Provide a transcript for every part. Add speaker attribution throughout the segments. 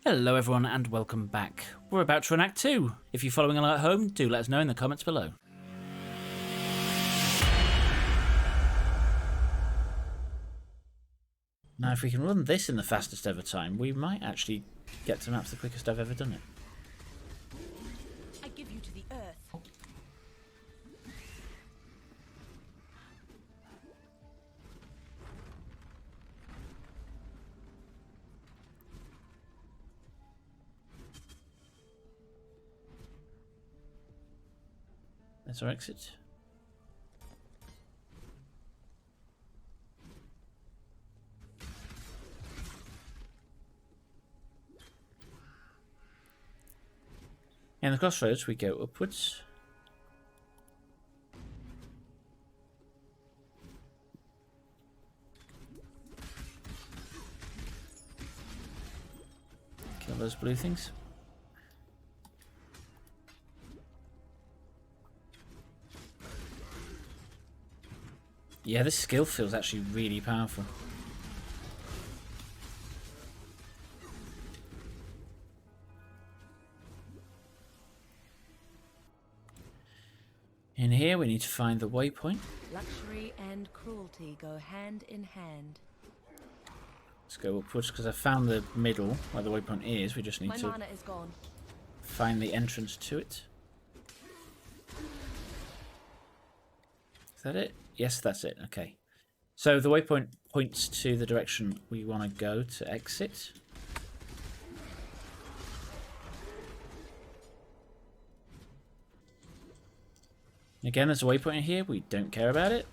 Speaker 1: Hello everyone and welcome back. We're about to run Act 2. If you're following along at home, do let us know in the comments below. Now if we can run this in the fastest ever time, we might actually get to maps the quickest I've ever done it.
Speaker 2: I give you to the earth.
Speaker 1: That's our exit. In the crossroads we go upwards. Kill those blue things. Yeah, this skill feels actually really powerful. In here we need to find the waypoint.
Speaker 2: Luxury and cruelty go hand in hand.
Speaker 1: Let's go upwards because I found the middle where the waypoint is. We just need
Speaker 2: My
Speaker 1: to
Speaker 2: mana is gone.
Speaker 1: find the entrance to it. Is that it? Yes, that's it. Okay. So the waypoint points to the direction we want to go to exit. Again, there's a waypoint in here. We don't care about it.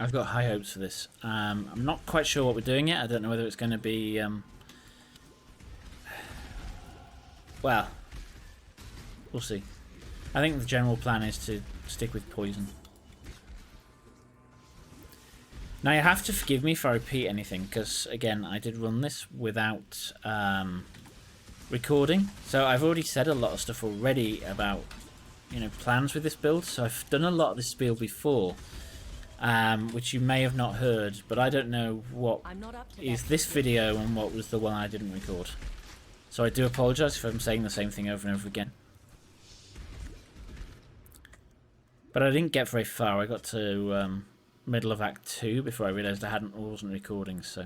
Speaker 1: I've got high hopes for this. I'm not quite sure what we're doing yet. I don't know whether it's going to be... well, we'll see. I think the general plan is to stick with poison. Now you have to forgive me if I repeat anything, because again I did run this without recording, so I've already said a lot of stuff already about plans with this build. So I've done a lot of this build before, which you may have not heard, but I don't know what is this video and what was the one I didn't record. So I do apologise if I'm saying the same thing over and over again. But I didn't get very far. I got to middle of Act 2 before I realised I wasn't recording, so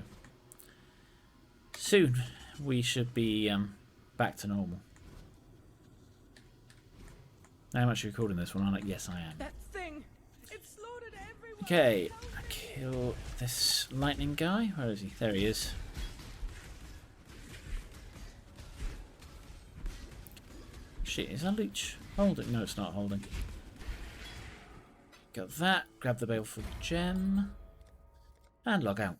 Speaker 1: soon we should be back to normal. Now I'm actually recording this one, aren't I? Yes, I am.
Speaker 2: That thing! It slaughtered everyone!
Speaker 1: Okay, I kill this lightning guy. Where is he? There he is. Shit, is that leech holding? No, it's not holding. Got that. Grab the baleful gem. And log out.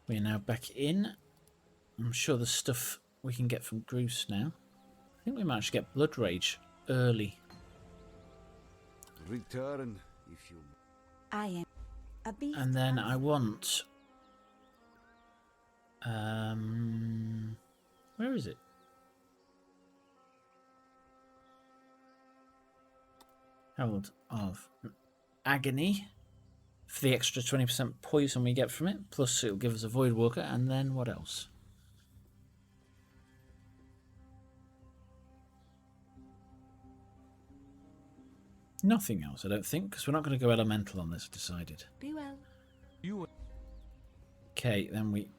Speaker 1: We are now back in. I'm sure there's stuff we can get from Groose now. I think we might actually get Blood Rage early.
Speaker 3: Return if you...
Speaker 4: I am a beast.
Speaker 1: And then I want... where is it? Herald of Agony for the extra 20% poison we get from it, plus it'll give us a Void Walker, and then what else? Nothing else, I don't think, because we're not going to go elemental on this, decided.
Speaker 4: Be well.
Speaker 3: You...
Speaker 1: Okay, then we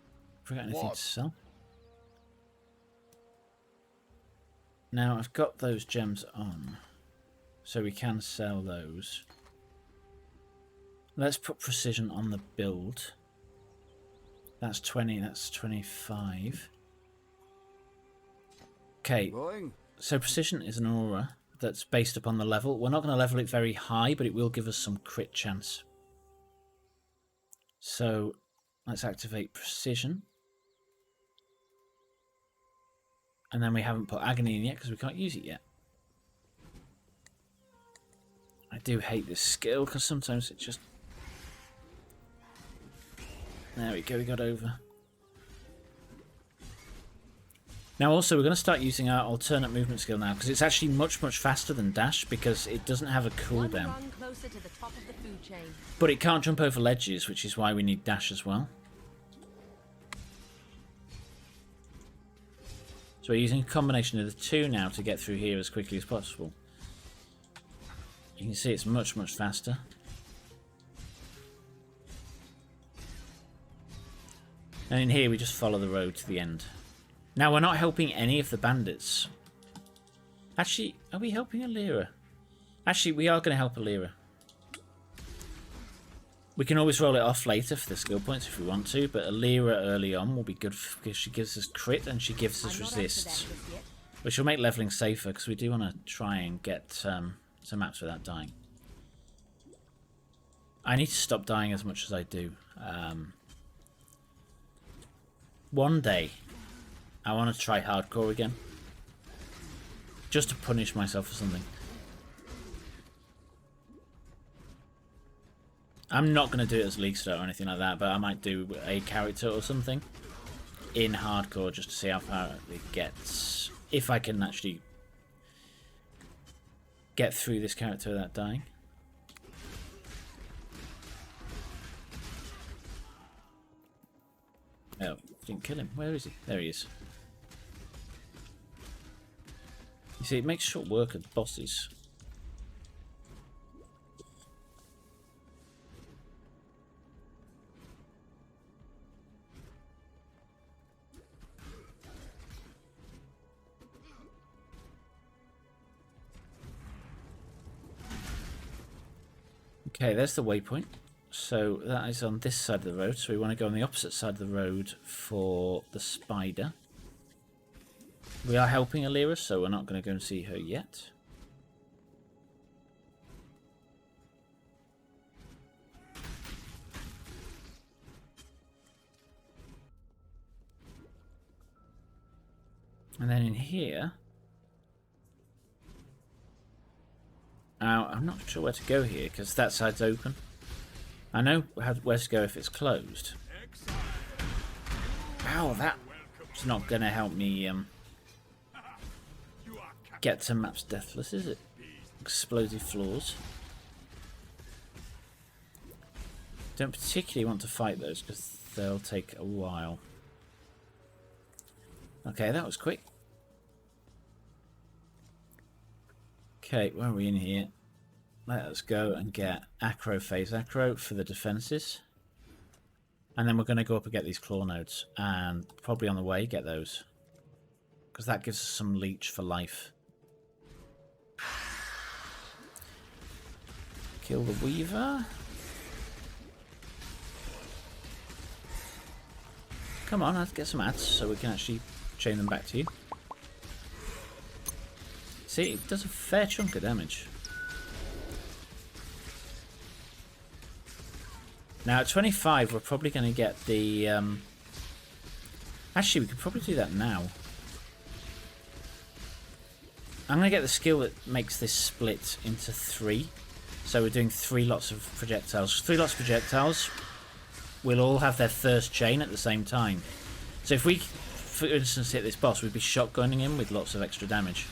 Speaker 1: forgot anything
Speaker 3: What?
Speaker 1: to sell. Now I've got those gems on, so we can sell those. Let's put precision on the build. That's 20, that's 25. Okay,
Speaker 3: Going?
Speaker 1: so precision is an aura that's based upon the level. We're not going to level it very high, but it will give us some crit chance. So let's activate precision. And then we haven't put agony in yet because we can't use it yet. I do hate this skill because sometimes it just... There we go, we got over. Now also we're going to start using our alternate movement skill now, because it's actually much faster than dash because it doesn't have a cooldown.
Speaker 2: One rung closer to the top of the food chain.
Speaker 1: But it can't jump over ledges, which is why we need dash as well. So we're using a combination of the two now to get through here as quickly as possible. You can see it's much faster. And in here we just follow the road to the end. Now we're not helping any of the bandits. Actually, are we helping Alira? Actually, we are going to help Alira. We can always roll it off later for the skill points if we want to, but Alira early on will be good because she gives us crit and she gives us resist, which will make leveling safer because we do want to try and get some maps without dying. I need to stop dying as much as I do. One day, I want to try hardcore again, just to punish myself for something. I'm not going to do it as League Star or anything like that, but I might do a character or something in hardcore just to see how far it gets. If I can actually get through this character without dying. Oh, didn't kill him. Where is he? There he is. You see, it makes short work of bosses. Okay, there's the waypoint. So that is on this side of the road. So we want to go on the opposite side of the road for the spider. We are helping Alira, so we're not going to go and see her yet. And then in here... Now, I'm not sure where to go here, because that side's open. I know where to go if it's closed. Ow, that's not going to help me get to maps deathless, is it? Explosive floors. Don't particularly want to fight those, because they'll take a while. Okay, that was quick. Okay, where are we in here? Let us go and get Acro Phase Acro for the defences. And then we're going to go up and get these claw nodes. And probably on the way get those. Because that gives us some leech for life. Kill the Weaver. Come on, let's get some ads so we can actually chain them back to you. See, it does a fair chunk of damage. Now at 25 we're probably going to get the... Actually, we could probably do that now. I'm going to get the skill that makes this split into 3. So we're doing 3 lots of projectiles. 3 lots of projectiles will all have their first chain at the same time. So if we, for instance, hit this boss, we'd be shotgunning him with lots of extra damage.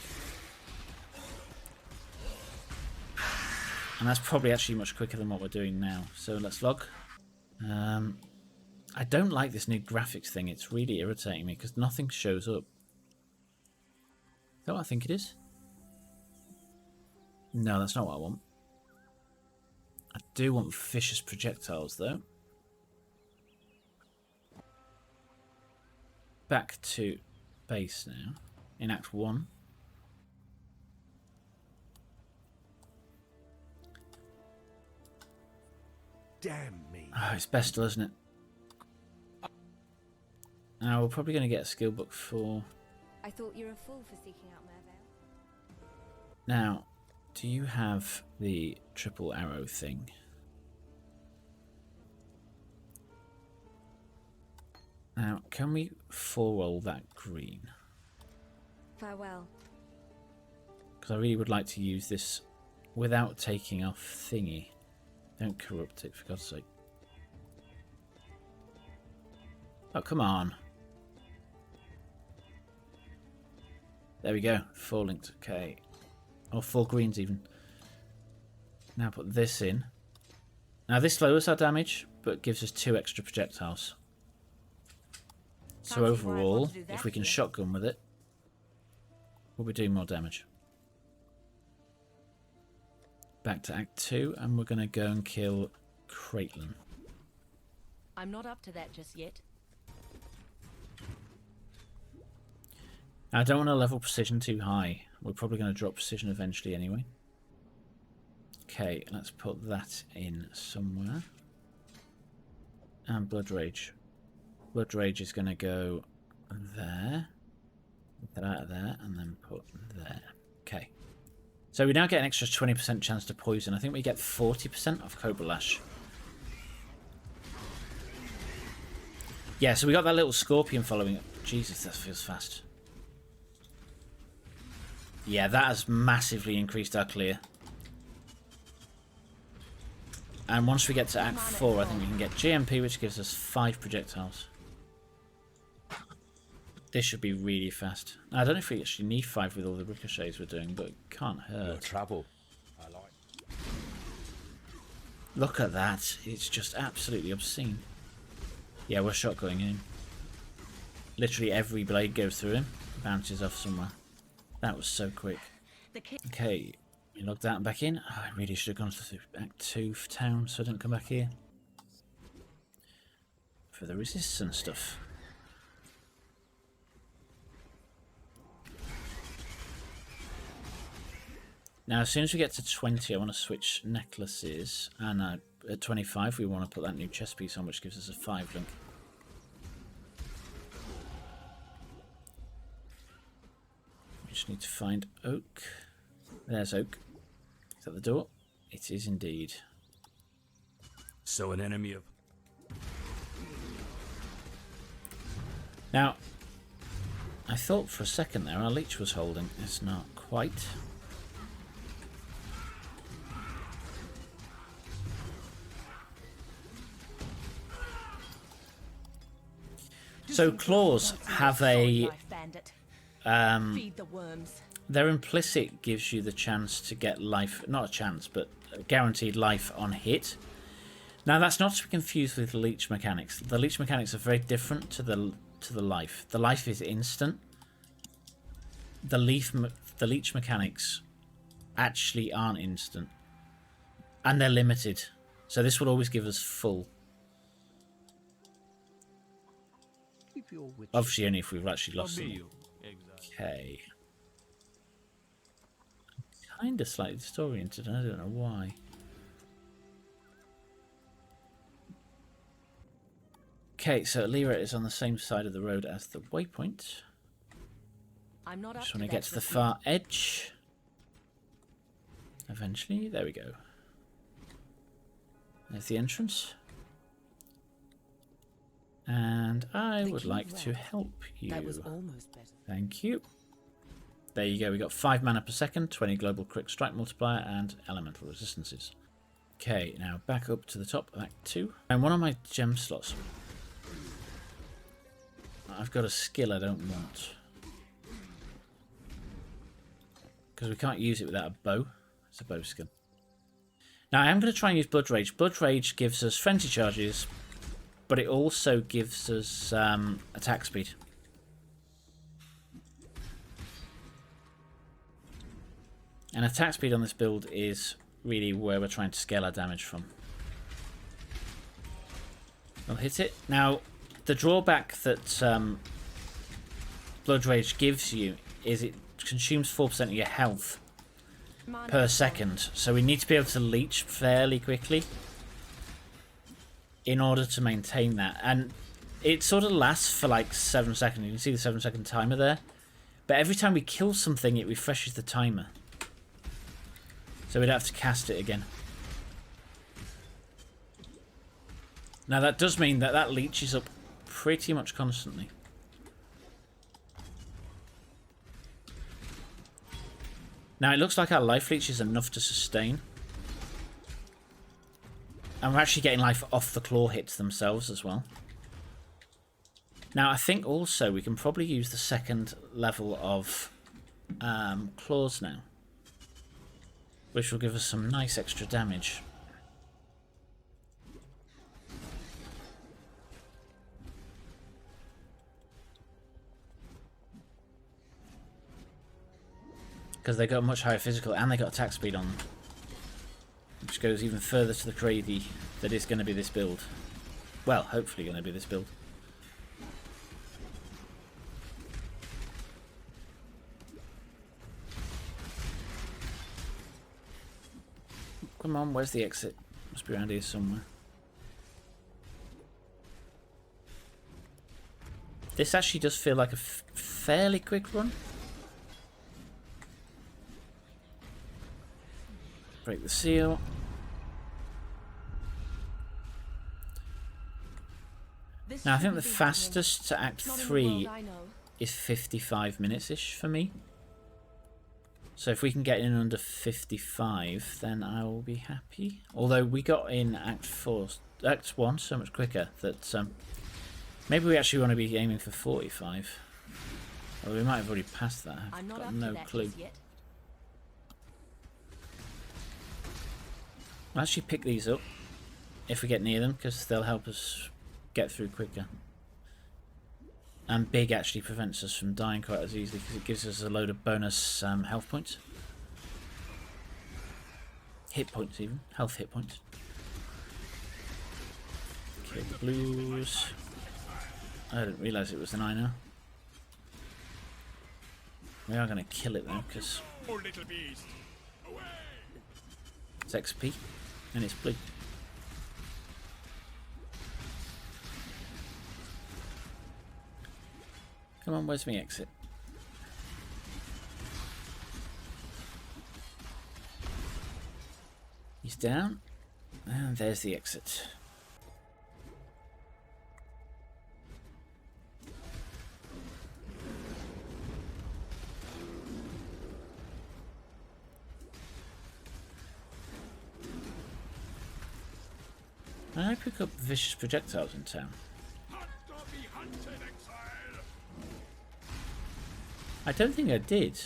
Speaker 1: And that's probably actually much quicker than what we're doing now. So let's log. I don't like this new graphics thing. It's really irritating me because nothing shows up. Is that what I think it is? No, that's not what I want. I do want vicious projectiles though. Back to base now. In Act 1.
Speaker 3: Damn me.
Speaker 1: Oh, it's Bestel, isn't it? Now we're probably going to get a skill book for...
Speaker 5: I thought you were a fool for seeking out Mervale.
Speaker 1: Now, do you have the triple arrow thing? Now, can we four-roll that green?
Speaker 5: Farewell.
Speaker 1: Because I really would like to use this without taking off thingy. Don't corrupt it, for God's sake. Oh, come on. There we go. 4 linked. Okay. Or 4 greens even. Now put this in. Now this lowers our damage, but gives us 2 extra projectiles. So overall, if we can shotgun with it, we'll be doing more damage. Back to Act 2, and we're going to go and kill Caitlin.
Speaker 2: I'm not up to that just yet.
Speaker 1: Now, I don't want to level precision too high. We're probably going to drop precision eventually anyway. Okay, let's put that in somewhere. And Blood Rage. Blood Rage is going to go there. Get that out of there, and then put there. Okay. So we now get an extra 20% chance to poison. I think we get 40% of Cobra Lash. Yeah, so we got that little scorpion following it. Jesus, that feels fast. Yeah, that has massively increased our clear. And once we get to Act 4, I think we can get GMP, which gives us 5 projectiles. This should be really fast. I don't know if we actually need 5 with all the ricochets we're doing, but it can't hurt.
Speaker 3: Travel. I like.
Speaker 1: Look at that. It's just absolutely obscene. Yeah, we're shotgunning him. Literally every blade goes through him. Bounces off somewhere. That was so quick. Okay, we logged out and back in. Oh, I really should have gone to Act 2 for town so I don't come back here. For the resistance stuff. Now, as soon as we get to 20, I want to switch necklaces. And at 25, we want to put that new chest piece on, which gives us a 5 link. We just need to find Oak. There's Oak. Is that the door? It is indeed.
Speaker 3: So an enemy of...
Speaker 1: Now, I thought for a second there our leech was holding. It's not quite. So claws have a their implicit gives you the chance to get life, not a chance, but a guaranteed life on hit. Now that's not to be confused with leech mechanics. The leech mechanics are very different to the life. The life is instant. The leech mechanics actually aren't instant, and they're limited. So this will always give us full. Obviously, only if we've actually lost them. Okay. Kind of slightly disoriented, and I don't know why. Okay, so Lyra is on the same side of the road as the waypoint.
Speaker 2: I'm not
Speaker 1: Just want to get to the far edge. Eventually, there we go. There's the entrance. And I would like to help you.
Speaker 2: That was almost better.
Speaker 1: Thank you. There you go. We got 5 mana per second, 20 global crit strike multiplier, and elemental resistances. Okay, now back up to the top of Act 2. And one of my gem slots. I've got a skill I don't want. Because we can't use it without a bow. It's a bow skill. Now I am going to try and use Blood Rage. Blood Rage gives us frenzy charges, but it also gives us attack speed. And attack speed on this build is really where we're trying to scale our damage from. We'll hit it. Now, the drawback that Blood Rage gives you is it consumes 4% of your health per second. So we need to be able to leech fairly quickly in order to maintain that. And it sort of lasts for like 7 seconds. You can see the 7-second timer there. But every time we kill something, it refreshes the timer. So we'd have to cast it again. Now that does mean that that leeches up pretty much constantly. Now it looks like our life leech is enough to sustain. And we're actually getting life off the claw hits themselves as well. Now I think also we can probably use the second level of claws now, which will give us some nice extra damage. Because they got much higher physical and they got attack speed on them, which goes even further to the gravy that is going to be this build. Well, hopefully going to be this build. Come on, where's the exit? Must be around here somewhere. This actually does feel like a fairly quick run. Break the seal. Now I think the fastest to Act 3 is 55 minutes-ish for me. So if we can get in under 55, then I will be happy. Although we got in Act 1 so much quicker that maybe we actually want to be aiming for 45. Well, we might have already passed that. I've got no clue. I'll actually pick these up if we get near them, because they'll help us get through quicker. And big actually prevents us from dying quite as easily, because it gives us a load of bonus health points. Hit points even. Health hit points. Okay, the blues. I didn't realise it was an Ino. We are going to kill it though, because it's XP and it's blue. Come on, where's my exit? He's down, and there's the exit. I pick up vicious projectiles in town. I don't think I did.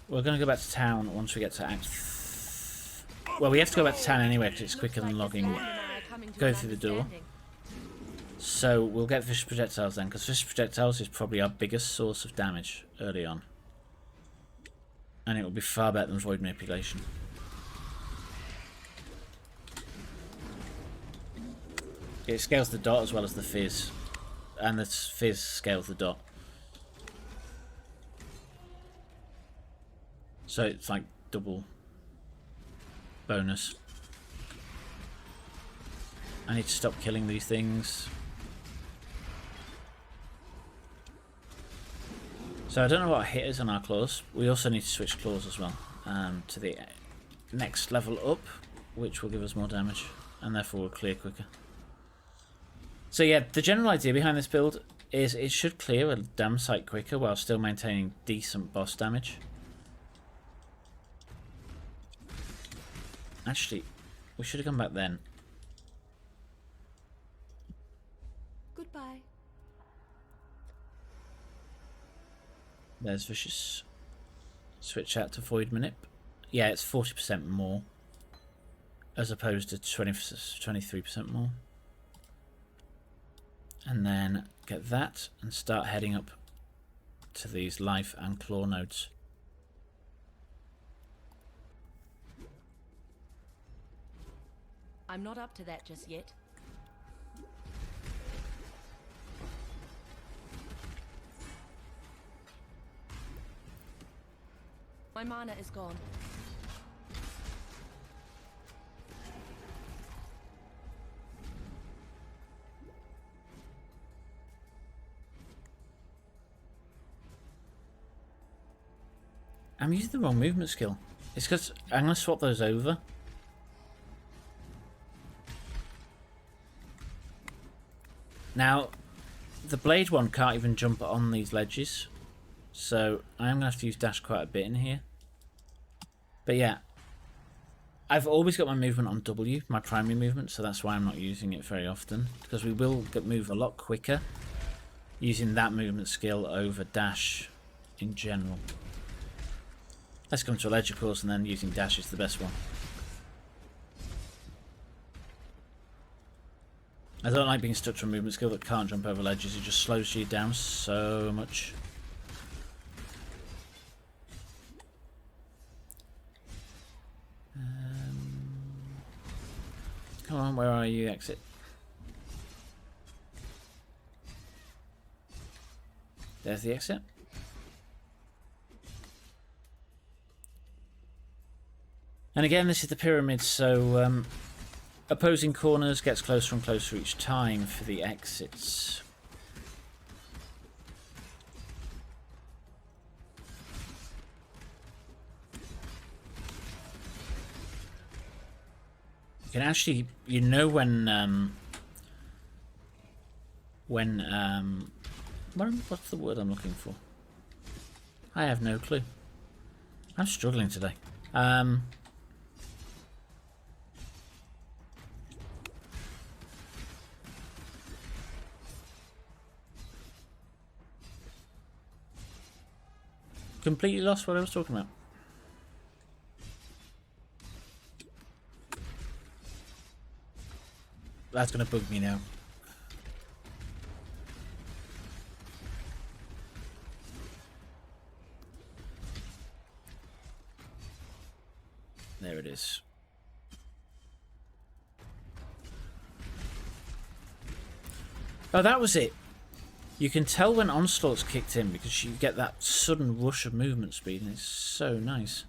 Speaker 1: We're going to go back to town once we get to Act... Well, we have to go back to town anyway because it's quicker than logging. Go through the door. So we'll get vicious projectiles then, because vicious projectiles is probably our biggest source of damage early on. And it will be far better than void manipulation. It scales the dot as well as the fizz. And the fizz scales the dot. So it's like double bonus. I need to stop killing these things. So I don't know what hit is on our claws. We also need to switch claws as well to the next level up, which will give us more damage and therefore will clear quicker. So yeah, the general idea behind this build is it should clear a damn sight quicker while still maintaining decent boss damage. Actually, we should have gone back then.
Speaker 5: Goodbye.
Speaker 1: There's vicious. Switch out to void manip. Yeah, it's 40% more as opposed to 23% more. And then get that and start heading up to these life and claw nodes.
Speaker 2: I'm not up to that just yet. My mana is gone.
Speaker 1: I'm using the wrong movement skill. It's because I'm going to swap those over. Now, the blade one can't even jump on these ledges, so I'm going to have to use dash quite a bit in here. But yeah, I've always got my movement on W, my primary movement, so that's why I'm not using it very often, because we will move a lot quicker using that movement skill over dash in general. Let's come to a ledge, of course, and then using dash is the best one. I don't like being stuck to a movement skill that can't jump over ledges. It just slows you down so much. Come on, where are you? Exit. There's the exit. And again, this is the pyramid, so opposing corners gets closer and closer each time for the exits. You can actually, you know, what's the word I'm looking for? I have no clue. I'm struggling today. Completely lost what I was talking about. That's going to bug me now. There it is. Oh, that was it. You can tell when Onslaught's kicked in because you get that sudden rush of movement speed, and it's so nice.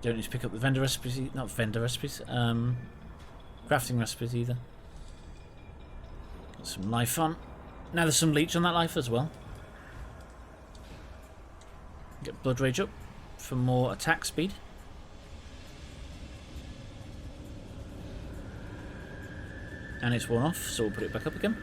Speaker 1: Don't need to pick up the vendor recipes, not vendor recipes, crafting recipes either. Got some life on. Now there's some leech on that life as well. Get blood rage up for more attack speed. And it's worn off, so we'll put it back up again.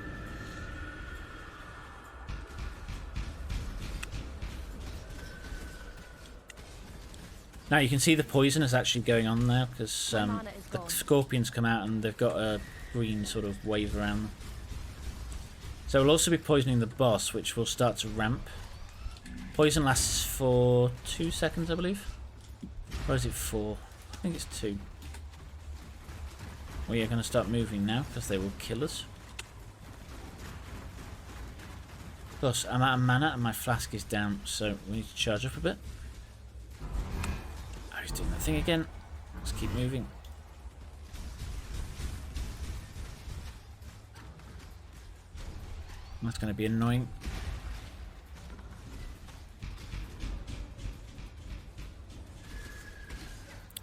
Speaker 1: Now you can see the poison is actually going on now because the scorpions come out and they've got a green sort of wave around them. So we'll also be poisoning the boss, which will start to ramp. Poison lasts for 2 seconds, I believe. Or is it 4? I think it's 2. We are going to start moving now because they will kill us. Plus, I'm out of mana and my flask is down, so we need to charge up a bit. Oh, he's doing that thing again. Let's keep moving. That's going to be annoying.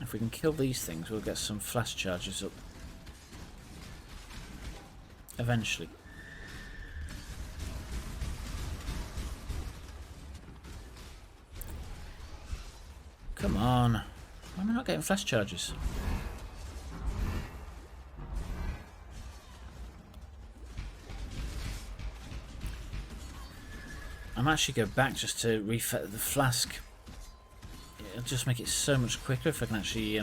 Speaker 1: If we can kill these things, we'll get some flash charges up. Eventually. Come on. Why am I not getting flash charges? I might actually go back just to refit the flask. It'll just make it so much quicker if I can actually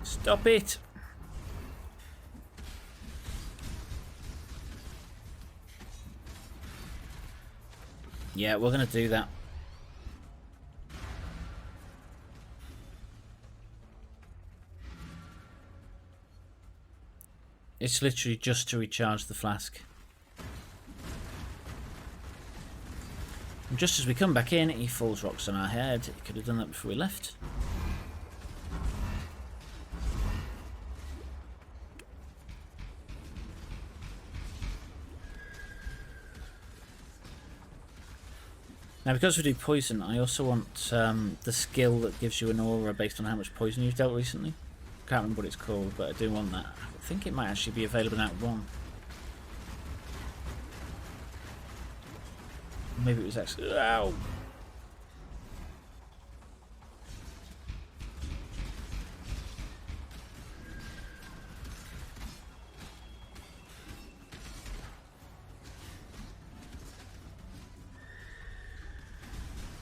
Speaker 1: stop it. Yeah, we're going to do that. It's literally just to recharge the flask. And just as we come back in, he falls rocks on our head. He could have done that before we left. Now, because we do poison, I also want the skill that gives you an aura based on how much poison you've dealt recently. Can't remember what it's called, but I do want that. I think it might actually be available in Act 1. Maybe it was actually... Ow!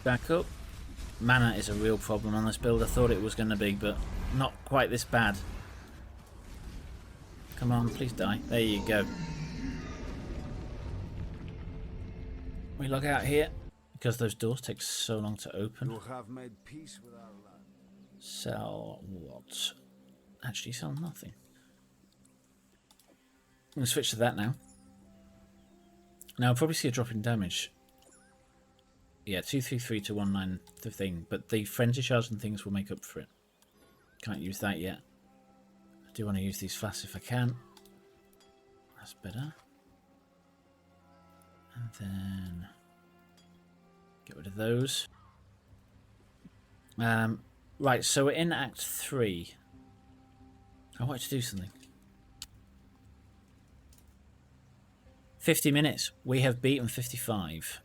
Speaker 1: Back up. Mana is a real problem on this build. I thought it was going to be, but not quite this bad. Come on, please die. There you go. We log out here because those doors take so long to open.
Speaker 6: You have made peace with our land.
Speaker 1: Sell what? Actually, sell nothing. I'm going to switch to that now. Now, I'll probably see a drop in damage. Yeah, 233 to 19 the thing, but the frenzy shards and things will make up for it. Can't use that yet. I do want to use these flasks if I can. That's better. And then get rid of those. Right, so we're in Act 3. I wanted to do something. 50 minutes. We have beaten 55.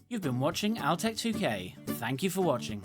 Speaker 1: You've been watching Altec 2K. Thank you for watching.